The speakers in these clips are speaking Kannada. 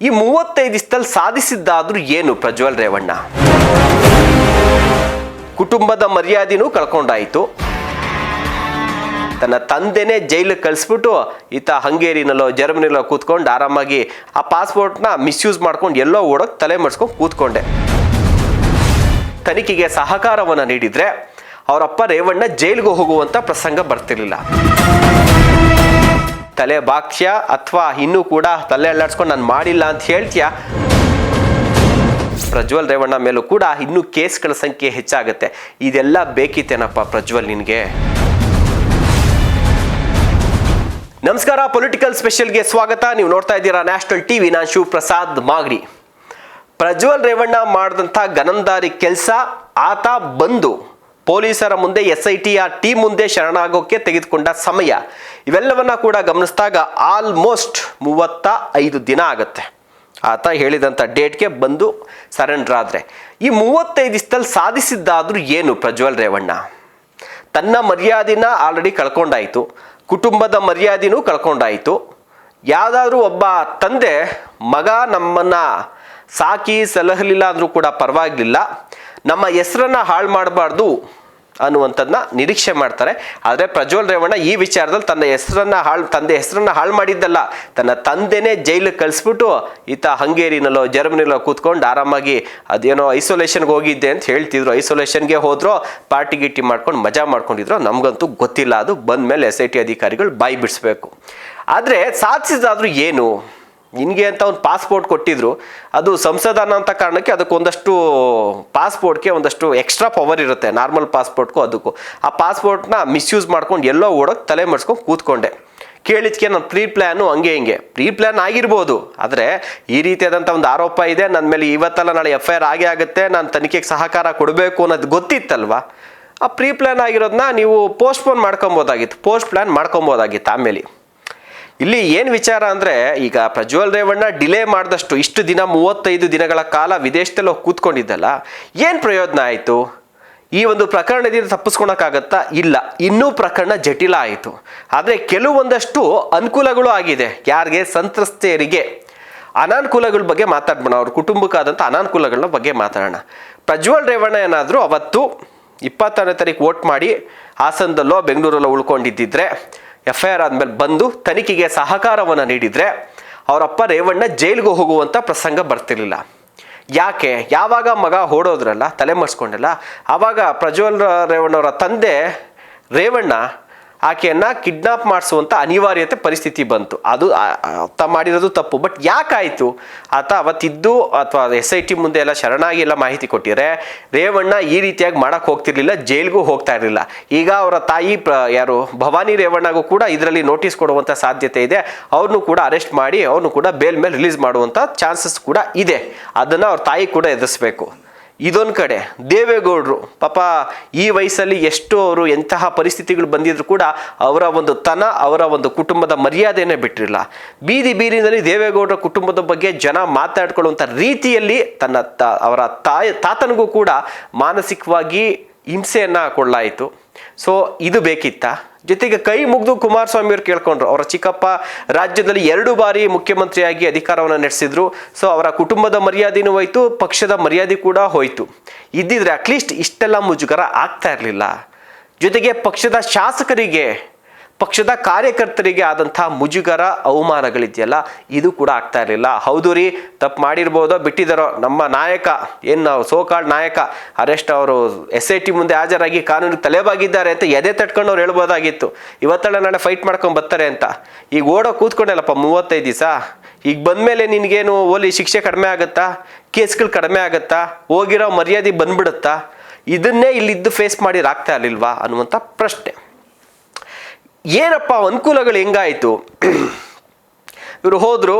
ಈ 35 ದಿವಸದಲ್ಲಿ ಸಾಧಿಸಿದ್ದಾದ್ರೂ ಏನು ಪ್ರಜ್ವಲ್ ರೇವಣ್ಣ? ಕುಟುಂಬದ ಮರ್ಯಾದೆನೂ ಕಳ್ಕೊಂಡಾಯಿತು, ತನ್ನ ತಂದೆನೇ ಜೈಲಿಗೆ ಕಳಿಸ್ಬಿಟ್ಟು ಈತ ಹಂಗೇರಿನಲ್ಲೋ ಜರ್ಮನಿಲೋ ಕೂತ್ಕೊಂಡು ಆರಾಮಾಗಿ ಆ ಪಾಸ್ಪೋರ್ಟ್ನ ಮಿಸ್ಯೂಸ್ ಮಾಡ್ಕೊಂಡು ಎಲ್ಲೋ ಓಡೋಕೆ ತಲೆ ಮರೆಸ್ಕೊಂಡು ಕೂತ್ಕೊಂಡೆ. ತನಿಖೆಗೆ ಸಹಕಾರವನ್ನು ನೀಡಿದರೆ ಅವರಪ್ಪ ರೇವಣ್ಣ ಜೈಲಿಗೆ ಹೋಗುವಂಥ ಪ್ರಸಂಗ ಬರ್ತಿರ್ಲಿಲ್ಲ. ತಲೆ ಬಾಕ್ಯ ಅಥವಾ ಇನ್ನೂ ಕೂಡ ತಲೆ ಅಲ್ಲಾಡ್ಸ್ಕೊಂಡು ನಾನು ಮಾಡಿಲ್ಲ ಅಂತ ಹೇಳ್ತೀಯ, ಪ್ರಜ್ವಲ್ ರೇವಣ್ಣ ಮೇಲೂ ಕೂಡ ಇನ್ನೂ ಕೇಸ್ಗಳ ಸಂಖ್ಯೆ ಹೆಚ್ಚಾಗುತ್ತೆ. ಇದೆಲ್ಲ ಬೇಕಿತ್ತೇನಪ್ಪ ಪ್ರಜ್ವಲ್ ನಿನಗೆ? ನಮಸ್ಕಾರ, ಪೊಲಿಟಿಕಲ್ ಸ್ಪೆಷಲ್ಗೆ ಸ್ವಾಗತ. ನೀವು ನೋಡ್ತಾ ಇದ್ದೀರಾ ನ್ಯಾಷನಲ್ ಟಿವಿ. ನಾನು ಶಿವಪ್ರಸಾದ್ ಮಾಗಡಿ. ಪ್ರಜ್ವಲ್ ರೇವಣ್ಣ ಮಾಡಿದಂಥ ಗನಂದಾರಿ ಕೆಲಸ, ಆತ ಬಂದು ಪೊಲೀಸರ ಮುಂದೆ SITಯ ಟೀಮ್ ಮುಂದೆ ಶರಣಾಗೋಕ್ಕೆ ತೆಗೆದುಕೊಂಡ ಸಮಯ, ಇವೆಲ್ಲವನ್ನ ಕೂಡ ಗಮನಿಸಿದಾಗ ಆಲ್ಮೋಸ್ಟ್ 35 ದಿನ ಆಗುತ್ತೆ. ಆತ ಹೇಳಿದಂಥ ಡೇಟ್ಗೆ ಬಂದು ಸರೆಂಡರ್ ಆದರೆ ಈ 35 ದಿವಸದಲ್ಲಿ ಸಾಧಿಸಿದ್ದಾದ್ರೂ ಏನು ಪ್ರಜ್ವಲ್ ರೇವಣ್ಣ? ತನ್ನ ಮರ್ಯಾದೆನ ಆಲ್ರೆಡಿ ಕಳ್ಕೊಂಡಾಯಿತು, ಕುಟುಂಬದ ಮರ್ಯಾದೆನೂ ಕಳ್ಕೊಂಡಾಯಿತು. ಯಾವುದಾದ್ರೂ ಒಬ್ಬ ತಂದೆ ಮಗ ನಮ್ಮನ್ನು ಸಾಕಿ ಸಲಹಲಿಲ್ಲ ಅಂದರೂ ಕೂಡ ಪರವಾಗಿಲ್ಲ, ನಮ್ಮ ಹೆಸರನ್ನು ಹಾಳು ಮಾಡಬಾರ್ದು ಅನ್ನುವಂಥದ್ದನ್ನ ನಿರೀಕ್ಷೆ ಮಾಡ್ತಾರೆ. ಆದರೆ ಪ್ರಜ್ವಲ್ ರೇವಣ್ಣ ಈ ವಿಚಾರದಲ್ಲಿ ತಂದೆ ಹೆಸರನ್ನು ಹಾಳು ಮಾಡಿದ್ದಲ್ಲ, ತನ್ನ ತಂದೆನೇ ಜೈಲಿಗೆ ಕಳಿಸ್ಬಿಟ್ಟು ಈತ ಹಂಗೇರಿನಲ್ಲೋ ಜರ್ಮನಿಲೋ ಕೂತ್ಕೊಂಡು ಆರಾಮಾಗಿ ಅದೇನೋ ಐಸೋಲೇಷನ್ಗೆ ಹೋಗಿದ್ದೆ ಅಂತ ಹೇಳ್ತಿದ್ರು. ಐಸೋಲೇಷನ್ಗೆ ಹೋದ್ರೋ ಪಾರ್ಟಿ ಗಿಟ್ಟಿ ಮಾಡ್ಕೊಂಡು ಮಜಾ ಮಾಡ್ಕೊಂಡಿದ್ರು, ನಮಗಂತೂ ಗೊತ್ತಿಲ್ಲ. ಅದು ಬಂದ ಮೇಲೆ SIT ಅಧಿಕಾರಿಗಳು ಬಾಯಿ ಬಿಡಿಸ್ಬೇಕು. ಆದರೆ ಸಾಧಿಸಿದಾದ್ರೂ ಏನು? ನಿನಗೆ ಅಂತ ಒಂದು ಪಾಸ್ಪೋರ್ಟ್ ಕೊಟ್ಟಿದ್ರು, ಅದು ಸಂಸದನ ಅಂತ ಕಾರಣಕ್ಕೆ ಅದಕ್ಕೊಂದಷ್ಟು ಪಾಸ್ಪೋರ್ಟ್ಗೆ ಒಂದಷ್ಟು ಎಕ್ಸ್ಟ್ರಾ ಪವರ್ ಇರುತ್ತೆ, ನಾರ್ಮಲ್ ಪಾಸ್ಪೋರ್ಟ್ಗೂ ಅದಕ್ಕೂ. ಆ ಪಾಸ್ಪೋರ್ಟ್ನ ಮಿಸ್ಯೂಸ್ ಮಾಡ್ಕೊಂಡು ಎಲ್ಲೋ ಓಡೋಕೆ ತಲೆ ಮರೆಸ್ಕೊಂಡು ಕೂತ್ಕೊಂಡೆ. ಕೇಳಿದ್ಕೆ ನಾನು ಪ್ರೀ ಪ್ಲ್ಯಾನು ಹಂಗೆ ಹಿಂಗೆ ಪ್ರೀ ಪ್ಲ್ಯಾನ್ ಆಗಿರ್ಬೋದು, ಆದರೆ ಈ ರೀತಿಯಾದಂಥ ಒಂದು ಆರೋಪ ಇದೆ ನನ್ನ ಮೇಲೆ, ಇವತ್ತಲ್ಲ ನಾಳೆ FIR ಆಗೇ ಆಗುತ್ತೆ, ನಾನು ತನಿಖೆಗೆ ಸಹಕಾರ ಕೊಡಬೇಕು ಅನ್ನೋದು ಗೊತ್ತಿತ್ತಲ್ವ. ಆ ಪ್ರೀ ಪ್ಲ್ಯಾನ್ ಆಗಿರೋದನ್ನ ನೀವು ಪೋಸ್ಟ್ಪೋನ್ ಮಾಡ್ಕೊಬೋದಾಗಿತ್ತು, ಪೋಸ್ಟ್ ಪ್ಲ್ಯಾನ್ ಮಾಡ್ಕೊಬೋದಾಗಿತ್ತು. ಆಮೇಲೆ ಇಲ್ಲಿ ಏನು ವಿಚಾರ ಅಂದರೆ, ಈಗ ಪ್ರಜ್ವಲ್ ರೇವಣ್ಣ ಡಿಲೇ ಮಾಡಿದಷ್ಟು ಇಷ್ಟು ದಿನ 35 ದಿನಗಳ ಕಾಲ ವಿದೇಶದಲ್ಲಿ ಹೋಗಿ ಕೂತ್ಕೊಂಡಿದ್ದಲ್ಲ, ಏನು ಪ್ರಯೋಜನ ಆಯಿತು? ಈ ಒಂದು ಪ್ರಕರಣದಿಂದ ತಪ್ಪಿಸ್ಕೊಳಕ್ಕಾಗತ್ತಾ? ಇಲ್ಲ, ಇನ್ನೂ ಪ್ರಕರಣ ಜಟಿಲ ಆಯಿತು. ಆದರೆ ಕೆಲವೊಂದಷ್ಟು ಅನುಕೂಲಗಳು ಆಗಿದೆ. ಯಾರಿಗೆ? ಸಂತ್ರಸ್ತೆಯರಿಗೆ. ಅನಾನುಕೂಲಗಳ ಬಗ್ಗೆ ಮಾತಾಡ್ಬೋಣ, ಅವ್ರ ಕುಟುಂಬಕ್ಕಾದಂಥ ಅನಾನುಕೂಲಗಳ ಬಗ್ಗೆ ಮಾತಾಡೋಣ. ಪ್ರಜ್ವಲ್ ರೇವಣ್ಣ ಏನಾದರೂ ಅವತ್ತು 26ನೇ ತಾರೀಕು ವೋಟ್ ಮಾಡಿ ಹಾಸನದಲ್ಲೋ ಬೆಂಗಳೂರಲ್ಲೋ ಉಳ್ಕೊಂಡಿದ್ದಿದ್ರೆ, FIR ಆದಮೇಲೆ ಬಂದು ತನಿಖೆಗೆ ಸಹಕಾರವನ್ನು ನೀಡಿದರೆ ಅವರಪ್ಪ ರೇವಣ್ಣ ಜೈಲಿಗೆ ಹೋಗುವಂಥ ಪ್ರಸಂಗ ಬರ್ತಿರ್ಲಿಲ್ಲ. ಯಾಕೆ? ಯಾವಾಗ ಮಗ ಓಡೋದ್ರಲ್ಲ, ತಲೆ ಮರೆಸ್ಕೊಂಡಲ್ಲ, ಆವಾಗ ಪ್ರಜ್ವಲ್ ರೇವಣ್ಣವರ ತಂದೆ ರೇವಣ್ಣ ಆಕೆಯನ್ನು ಕಿಡ್ನಾಪ್ ಮಾಡಿಸುವಂಥ ಅನಿವಾರ್ಯತೆ ಪರಿಸ್ಥಿತಿ ಬಂತು. ಅದು ಆತ ಮಾಡಿರೋದು ತಪ್ಪು. ಬಟ್ ಯಾಕಾಯಿತು? ಆತ ಅವತ್ತಿದ್ದು ಅಥವಾ SIT ಮುಂದೆ ಎಲ್ಲ ಶರಣಾಗಿ ಎಲ್ಲ ಮಾಹಿತಿ ಕೊಟ್ಟಿದ್ರೆ ರೇವಣ್ಣ ಈ ರೀತಿಯಾಗಿ ಮಾಡೋಕ್ಕೆ ಹೋಗ್ತಿರ್ಲಿಲ್ಲ, ಜೈಲಿಗೂ ಹೋಗ್ತಾ ಇರಲಿಲ್ಲ. ಈಗ ಅವರ ತಾಯಿ ಯಾರು ಭವಾನಿ ರೇವಣ್ಣಗೂ ಕೂಡ ಇದರಲ್ಲಿ ನೋಟಿಸ್ ಕೊಡುವಂಥ ಸಾಧ್ಯತೆ ಇದೆ. ಅವ್ರನ್ನೂ ಕೂಡ ಅರೆಸ್ಟ್ ಮಾಡಿ ಅವ್ರನ್ನೂ ಕೂಡ ಬೇಲ್ ಮೇಲೆ ರಿಲೀಸ್ ಮಾಡುವಂಥ ಚಾನ್ಸಸ್ ಕೂಡ ಇದೆ. ಅದನ್ನು ಅವ್ರ ತಾಯಿ ಕೂಡ ಎದುರಿಸ್ಬೇಕು. ಇದೊಂದು ಕಡೆ ದೇವೇಗೌಡರು ಪಾಪ ಈ ವಯಸ್ಸಲ್ಲಿ ಎಷ್ಟು ಅವರು ಎಂತಹ ಪರಿಸ್ಥಿತಿಗಳು ಬಂದಿದ್ರು ಕೂಡ ಅವರ ಒಂದು ಅವರ ಒಂದು ಕುಟುಂಬದ ಮರ್ಯಾದೆಯೇ ಬಿಟ್ಟಿರಲಿಲ್ಲ. ಬೀದಿನಲ್ಲಿ ದೇವೇಗೌಡರ ಕುಟುಂಬದ ಬಗ್ಗೆ ಜನ ಮಾತಾಡ್ಕೊಳ್ಳುವಂಥ ರೀತಿಯಲ್ಲಿ ಅವರ ತಾತನಿಗೂ ಕೂಡ ಮಾನಸಿಕವಾಗಿ ಹಿಂಸೆಯನ್ನು ಕೊಡಲಾಯಿತು. ಸೊ ಇದು ಬೇಕಿತ್ತಾ? ಜೊತೆಗೆ ಕೈ ಮುಗಿದು ಕುಮಾರಸ್ವಾಮಿ ಅವರು ಕೇಳ್ಕೊಂಡ್ರು. ಅವರ ಚಿಕ್ಕಪ್ಪ ರಾಜ್ಯದಲ್ಲಿ 2 ಬಾರಿ ಮುಖ್ಯಮಂತ್ರಿಯಾಗಿ ಅಧಿಕಾರವನ್ನು ನಡೆಸಿದ್ರು. ಸೊ ಅವರ ಕುಟುಂಬದ ಮರ್ಯಾದೆನೂ ಹೋಯ್ತು, ಪಕ್ಷದ ಮರ್ಯಾದೆ ಕೂಡ ಹೋಯ್ತು. ಇದ್ದಿದ್ರೆ ಅಟ್ಲೀಸ್ಟ್ ಇಷ್ಟೆಲ್ಲ ಮುಜುಗರ ಆಗ್ತಾ ಇರಲಿಲ್ಲ. ಜೊತೆಗೆ ಪಕ್ಷದ ಶಾಸಕರಿಗೆ, ಪಕ್ಷದ ಕಾರ್ಯಕರ್ತರಿಗೆ ಆದಂಥ ಮುಜುಗರ ಅವಮಾನಗಳಿದೆಯಲ್ಲ, ಇದು ಕೂಡ ಆಗ್ತಾ ಇರಲಿಲ್ಲ. ಹೌದು ರೀ, ತಪ್ಪು ಮಾಡಿರ್ಬೋದೋ ಬಿಟ್ಟಿದ್ದಾರೋ, ನಮ್ಮ ನಾಯಕ ಏನು ನಾವು ಸೋಕಾಲ್ಡ್ ನಾಯಕ ಅರೆಸ್ಟ್ ಅವರು SIT ಮುಂದೆ ಹಾಜರಾಗಿ ಕಾನೂನಿಗೆ ತಲೆಬಾಗಿದ್ದಾರೆ ಅಂತ ಎದೆ ತಟ್ಕೊಂಡು ಅವ್ರು ಹೇಳ್ಬೋದಾಗಿತ್ತು. ಇವತ್ತಲ್ಲ ನಾಳೆ ಫೈಟ್ ಮಾಡ್ಕೊಂಡು ಬರ್ತಾರೆ ಅಂತ. ಈಗ ಓಡೋ ಕೂತ್ಕೊಂಡಲ್ಲಪ್ಪ 35 ದಿವಸ. ಈಗ ಬಂದಮೇಲೆ ನಿನಗೇನು ಓಲಿ ಶಿಕ್ಷೆ ಕಡಿಮೆ ಆಗುತ್ತಾ? ಕೇಸ್ಗಳು ಕಡಿಮೆ ಆಗುತ್ತಾ? ಹೋಗಿರೋ ಮರ್ಯಾದೆ ಬಂದ್ಬಿಡುತ್ತಾ? ಇದನ್ನೇ ಇಲ್ಲಿದ್ದು ಫೇಸ್ ಮಾಡಿರಾಗ್ತಾ ಇರಲಿಲ್ವಾ ಅನ್ನುವಂಥ ಪ್ರಶ್ನೆ. ಏನಪ್ಪ ಅನುಕೂಲಗಳು ಹೆಂಗಾಯಿತು? ಇವರು ಹೋದರು,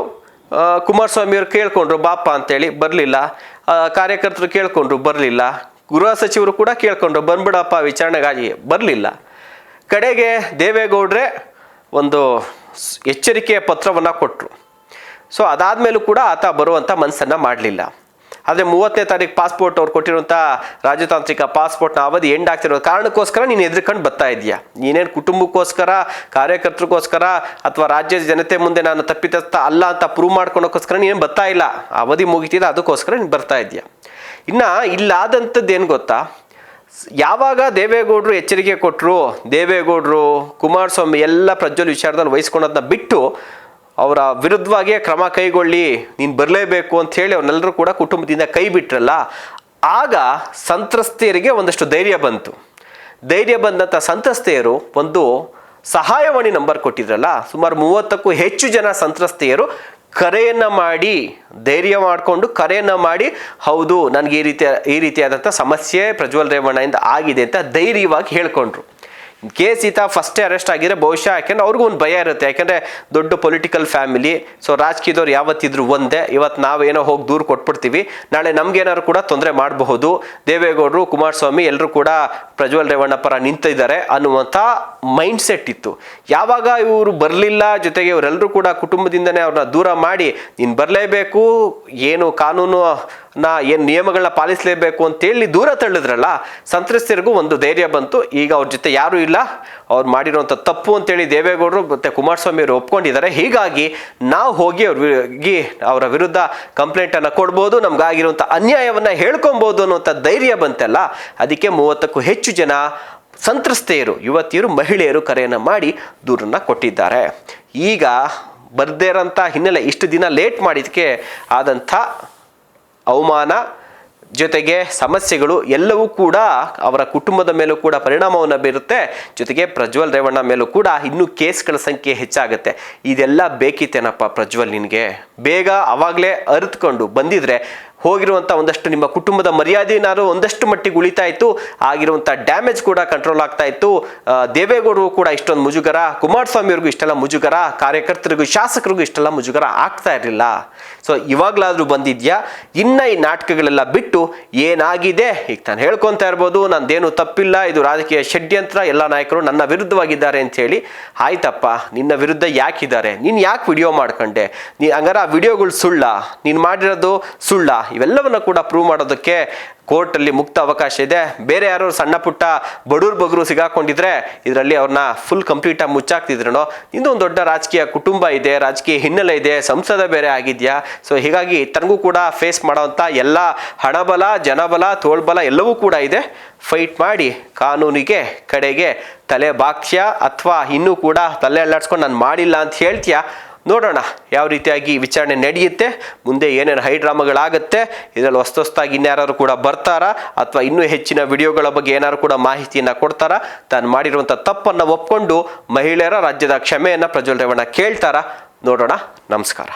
ಕುಮಾರಸ್ವಾಮಿಯವರು ಕೇಳ್ಕೊಂಡ್ರು ಬಾಪ ಅಂತೇಳಿ, ಬರಲಿಲ್ಲ. ಕಾರ್ಯಕರ್ತರು ಕೇಳ್ಕೊಂಡ್ರು, ಬರಲಿಲ್ಲ. ಗೃಹ ಸಚಿವರು ಕೂಡ ಕೇಳ್ಕೊಂಡ್ರು, ಬಂದ್ಬಿಡಪ್ಪ ವಿಚಾರಣೆಗಾಗಿ, ಬರಲಿಲ್ಲ. ಕಡೆಗೆ ದೇವೇಗೌಡ್ರೆ ಒಂದು ಎಚ್ಚರಿಕೆಯ ಪತ್ರವನ್ನು ಕೊಟ್ಟರು. ಸೊ ಅದಾದಮೇಲೂ ಕೂಡ ಆತ ಬರುವಂಥ ಮನಸ್ಸನ್ನು ಮಾಡಲಿಲ್ಲ. ಆದರೆ 30ನೇ ತಾರೀಕು ಪಾಸ್ಪೋರ್ಟ್ ಅವ್ರು ಕೊಟ್ಟಿರುವಂಥ ರಾಜತಾಂತ್ರಿಕ ಪಾಸ್ಪೋರ್ಟ್ನ ಅವಧಿ ಎಂಡ್ ಆಗ್ತಿರೋ ಕಾರಣಕ್ಕೋಸ್ಕರ ನೀನು ಎದ್ರಿಕೊಂಡು ಬರ್ತಾ ಇದೆಯಾ. ನೀನೇನು ಕುಟುಂಬಕ್ಕೋಸ್ಕರ, ಕಾರ್ಯಕರ್ತರಿಗೋಸ್ಕರ ಅಥವಾ ರಾಜ್ಯದ ಜನತೆ ಮುಂದೆ ನಾನು ತಪ್ಪಿತಸ್ಥ ಅಲ್ಲ ಅಂತ ಪ್ರೂವ್ ಮಾಡ್ಕೊಳಕ್ಕೋಸ್ಕರ ನೀನು ಬರ್ತಾ ಇಲ್ಲ. ಅವಧಿ ಮುಗಿತಿದೆ, ಅದಕ್ಕೋಸ್ಕರ ನೀನು ಬರ್ತಾ ಇದೆಯಾ. ಇನ್ನು ಇಲ್ಲಾದಂಥದ್ದು ಏನು ಗೊತ್ತಾ, ಯಾವಾಗ ದೇವೇಗೌಡರು ಎಚ್ಚರಿಕೆ ಕೊಟ್ಟರು, ದೇವೇಗೌಡರು ಕುಮಾರಸ್ವಾಮಿ ಎಲ್ಲ ಪ್ರಜ್ವಲ್ ವಿಚಾರದಲ್ಲಿ ವಹಿಸ್ಕೊಳೋದನ್ನ ಬಿಟ್ಟು ಅವರ ವಿರುದ್ಧವಾಗಿಯೇ ಕ್ರಮ ಕೈಗೊಳ್ಳಿ, ನೀನು ಬರಲೇಬೇಕು ಅಂತ ಹೇಳಿ ಅವ್ರನ್ನೆಲ್ಲರೂ ಕೂಡ ಕುಟುಂಬದಿಂದ ಕೈ ಬಿಟ್ರಲ್ಲ, ಆಗ ಸಂತ್ರಸ್ತೆಯರಿಗೆ ಒಂದಷ್ಟು ಧೈರ್ಯ ಬಂತು. ಧೈರ್ಯ ಬಂದಂಥ ಸಂತ್ರಸ್ತೆಯರು ಒಂದು ಸಹಾಯವಾಣಿ ನಂಬರ್ ಕೊಟ್ಟಿದ್ರಲ್ಲ, ಸುಮಾರು 30ಕ್ಕೂ ಹೆಚ್ಚು ಜನ ಸಂತ್ರಸ್ತೆಯರು ಕರೆಯನ್ನು ಮಾಡಿ, ಧೈರ್ಯ ಮಾಡಿಕೊಂಡು ಕರೆಯನ್ನು ಮಾಡಿ, ಹೌದು ನನಗೆ ಈ ರೀತಿಯಾದಂಥ ಸಮಸ್ಯೆ ಪ್ರಜ್ವಲ್ ರೇವಣ್ಣಯಿಂದ ಆಗಿದೆ ಅಂತ ಧೈರ್ಯವಾಗಿ ಹೇಳ್ಕೊಂಡ್ರು. ಕೇಸ್ ಈತ ಫಸ್ಟೇ ಅರೆಸ್ಟ್ ಆಗಿದ್ರೆ ಬಹುಶಃ, ಯಾಕೆಂದ್ರೆ ಅವ್ರಿಗೂ ಒಂದು ಭಯ ಇರುತ್ತೆ, ಯಾಕೆಂದರೆ ದೊಡ್ಡ ಪೊಲಿಟಿಕಲ್ ಫ್ಯಾಮಿಲಿ. ಸೊ ರಾಜಕೀಯದವ್ರು ಯಾವತ್ತಿದ್ರು ಒಂದೇ, ಇವತ್ತು ನಾವೇನೋ ಹೋಗಿ ದೂರು ಕೊಟ್ಬಿಡ್ತೀವಿ, ನಾಳೆ ನಮ್ಗೇನಾದ್ರು ಕೂಡ ತೊಂದರೆ ಮಾಡಬಹುದು. ದೇವೇಗೌಡರು, ಕುಮಾರಸ್ವಾಮಿ ಎಲ್ಲರೂ ಕೂಡ ಪ್ರಜ್ವಲ್ ರೇವಣ್ಣ ಪರ ನಿಂತಿದ್ದಾರೆ ಅನ್ನುವಂಥ ಮೈಂಡ್ ಸೆಟ್ ಇತ್ತು. ಯಾವಾಗ ಇವರು ಬರಲಿಲ್ಲ, ಜೊತೆಗೆ ಇವರೆಲ್ಲರೂ ಕೂಡ ಕುಟುಂಬದಿಂದನೇ ಅವ್ರನ್ನ ದೂರ ಮಾಡಿ, ನೀನು ಬರಲೇಬೇಕು, ಏನು ಕಾನೂನು ಏನು ನಿಯಮಗಳನ್ನ ಪಾಲಿಸಲೇಬೇಕು ಅಂತೇಳಿ ದೂರ ತಳ್ಳಿದ್ರಲ್ಲ, ಸಂತ್ರಸ್ತೆಯರಿಗೂ ಒಂದು ಧೈರ್ಯ ಬಂತು. ಈಗ ಅವ್ರ ಜೊತೆ ಯಾರೂ ಇಲ್ಲ, ಅವ್ರು ಮಾಡಿರೋಂಥ ತಪ್ಪು ಅಂತೇಳಿ ದೇವೇಗೌಡರು ಮತ್ತು ಕುಮಾರಸ್ವಾಮಿ ಅವರು ಒಪ್ಕೊಂಡಿದ್ದಾರೆ. ಹೀಗಾಗಿ ನಾವು ಹೋಗಿ ಅವರ ವಿರುದ್ಧ ಕಂಪ್ಲೇಂಟನ್ನು ಕೊಡ್ಬೋದು, ನಮ್ಗಾಗಿರುವಂಥ ಅನ್ಯಾಯವನ್ನು ಹೇಳ್ಕೊಬೋದು ಅನ್ನುವಂಥ ಧೈರ್ಯ ಬಂತಲ್ಲ, ಅದಕ್ಕೆ 30ಕ್ಕೂ ಹೆಚ್ಚು ಜನ ಸಂತ್ರಸ್ತೆಯರು, ಯುವತಿಯರು, ಮಹಿಳೆಯರು ಕರೆಯನ್ನು ಮಾಡಿ ದೂರನ್ನು ಕೊಟ್ಟಿದ್ದಾರೆ. ಈಗ ಬರ್ದೇ ಇರೋಂಥ ಹಿನ್ನೆಲೆ, ಇಷ್ಟು ದಿನ ಲೇಟ್ ಮಾಡಿದ್ದಕ್ಕೆ ಆದಂಥ ಅವಮಾನ ಜೊತೆಗೆ ಸಮಸ್ಯೆಗಳು ಎಲ್ಲವೂ ಕೂಡ ಅವರ ಕುಟುಂಬದ ಮೇಲೂ ಕೂಡ ಪರಿಣಾಮವನ್ನು ಬೀರುತ್ತೆ. ಜೊತೆಗೆ ಪ್ರಜ್ವಲ್ ರೇವಣ್ಣ ಮೇಲೂ ಕೂಡ ಇನ್ನೂ ಕೇಸ್ಗಳ ಸಂಖ್ಯೆ ಹೆಚ್ಚಾಗುತ್ತೆ. ಇದೆಲ್ಲ ಬೇಕಿತ್ತೇನಪ್ಪ ಪ್ರಜ್ವಲ್, ನಿನಗೆ ಬೇಗ ಅವಾಗಲೇ ಅರಿತುಕೊಂಡು ಬಂದಿದ್ರೆ ಹೋಗಿರುವಂಥ ಒಂದಷ್ಟು ನಿಮ್ಮ ಕುಟುಂಬದ ಮರ್ಯಾದೆನಾದ್ರು ಒಂದಷ್ಟು ಮಟ್ಟಿಗೆ ಉಳಿತಾ ಇತ್ತು, ಆಗಿರುವಂಥ ಡ್ಯಾಮೇಜ್ ಕೂಡ ಕಂಟ್ರೋಲ್ ಆಗ್ತಾ ಇತ್ತು. ದೇವೇಗೌಡರು ಕೂಡ ಇಷ್ಟೊಂದು ಮುಜುಗರ, ಕುಮಾರಸ್ವಾಮಿಯವ್ರಿಗೂ ಇಷ್ಟೆಲ್ಲ ಮುಜುಗರ, ಕಾರ್ಯಕರ್ತರಿಗೂ ಶಾಸಕರಿಗೂ ಇಷ್ಟೆಲ್ಲ ಮುಜುಗರ ಆಗ್ತಾ ಇರಲಿಲ್ಲ. ಸೊ ಇವಾಗಲಾದರೂ ಬಂದಿದ್ಯಾ, ಇನ್ನು ಈ ನಾಟಕಗಳೆಲ್ಲ ಬಿಟ್ಟು ಏನಾಗಿದೆ ಈಗ ನಾನು ಹೇಳ್ಕೊತಾ ಇರ್ಬೋದು, ನಂದೇನು ತಪ್ಪಿಲ್ಲ, ಇದು ರಾಜಕೀಯ ಷಡ್ಯಂತ್ರ, ಎಲ್ಲ ನಾಯಕರು ನನ್ನ ವಿರುದ್ಧವಾಗಿದ್ದಾರೆ ಅಂತ ಹೇಳಿ. ಆಯ್ತಪ್ಪ, ನಿನ್ನ ವಿರುದ್ಧ ಯಾಕಿದ್ದಾರೆ, ನೀನು ಯಾಕೆ ವಿಡಿಯೋ ಮಾಡ್ಕೊಂಡೆ, ಹಂಗಾರೆ ಆ ವಿಡಿಯೋಗಳು ಸುಳ್ಳ, ನೀನು ಮಾಡಿರೋದು ಸುಳ್ಳ, ಇವೆಲ್ಲವನ್ನ ಕೂಡ ಪ್ರೂವ್ ಮಾಡೋದಕ್ಕೆ ಕೋರ್ಟಲ್ಲಿ ಮುಕ್ತ ಅವಕಾಶ ಇದೆ. ಬೇರೆ ಯಾರು ಸಣ್ಣ ಪುಟ್ಟ ಬಡೂರು ಸಿಗಾಕೊಂಡಿದ್ರೆ ಇದರಲ್ಲಿ ಅವ್ರನ್ನ ಫುಲ್ ಕಂಪ್ಲೀಟಾಗಿ ಮುಚ್ಚಾಕ್ತಿದ್ರೇನೋ. ಇನ್ನೊಂದು ದೊಡ್ಡ ರಾಜಕೀಯ ಕುಟುಂಬ ಇದೆ, ರಾಜಕೀಯ ಹಿನ್ನೆಲೆ ಇದೆ, ಸಂಸದ ಬೇರೆ ಆಗಿದೆಯಾ. ಸೊ ಹೀಗಾಗಿ ತನಗೂ ಕೂಡ ಫೇಸ್ ಮಾಡೋವಂಥ ಎಲ್ಲ ಹಣಬಲ, ಜನಬಲ, ತೋಳ್ಬಲ ಎಲ್ಲವೂ ಕೂಡ ಇದೆ. ಫೈಟ್ ಮಾಡಿ ಕಾನೂನಿಗೆ ಕಡೆಗೆ ತಲೆ ಬಾಕ್ಸ್ಯಾ ಅಥವಾ ಇನ್ನೂ ಕೂಡ ತಲೆ ಅಲ್ಲಾಡ್ಸ್ಕೊಂಡು ನಾನು ಮಾಡಿಲ್ಲ ಅಂತ ಹೇಳ್ತೀಯಾ. ನೋಡೋಣ ಯಾವ ರೀತಿಯಾಗಿ ವಿಚಾರಣೆ ನಡೆಯುತ್ತೆ, ಮುಂದೆ ಏನೇನು ಹೈಡ್ರಾಮಾಗಳಾಗುತ್ತೆ, ಇದರಲ್ಲಿ ಹೊಸದಾಗಿ ಇನ್ಯಾರು ಕೂಡ ಬರ್ತಾರಾ ಅಥವಾ ಇನ್ನೂ ಹೆಚ್ಚಿನ ವಿಡಿಯೋಗಳ ಬಗ್ಗೆ ಏನಾದ್ರು ಕೂಡ ಮಾಹಿತಿಯನ್ನು ಕೊಡ್ತಾರಾ, ತಾನು ಮಾಡಿರುವಂಥ ತಪ್ಪನ್ನು ಒಪ್ಕೊಂಡು ಮಹಿಳೆಯರ ರಾಜ್ಯದ ಕ್ಷಮೆಯನ್ನು ಪ್ರಜ್ವಲ್ ರೇವಣ್ಣ ಕೇಳ್ತಾರಾ. ನೋಡೋಣ. ನಮಸ್ಕಾರ.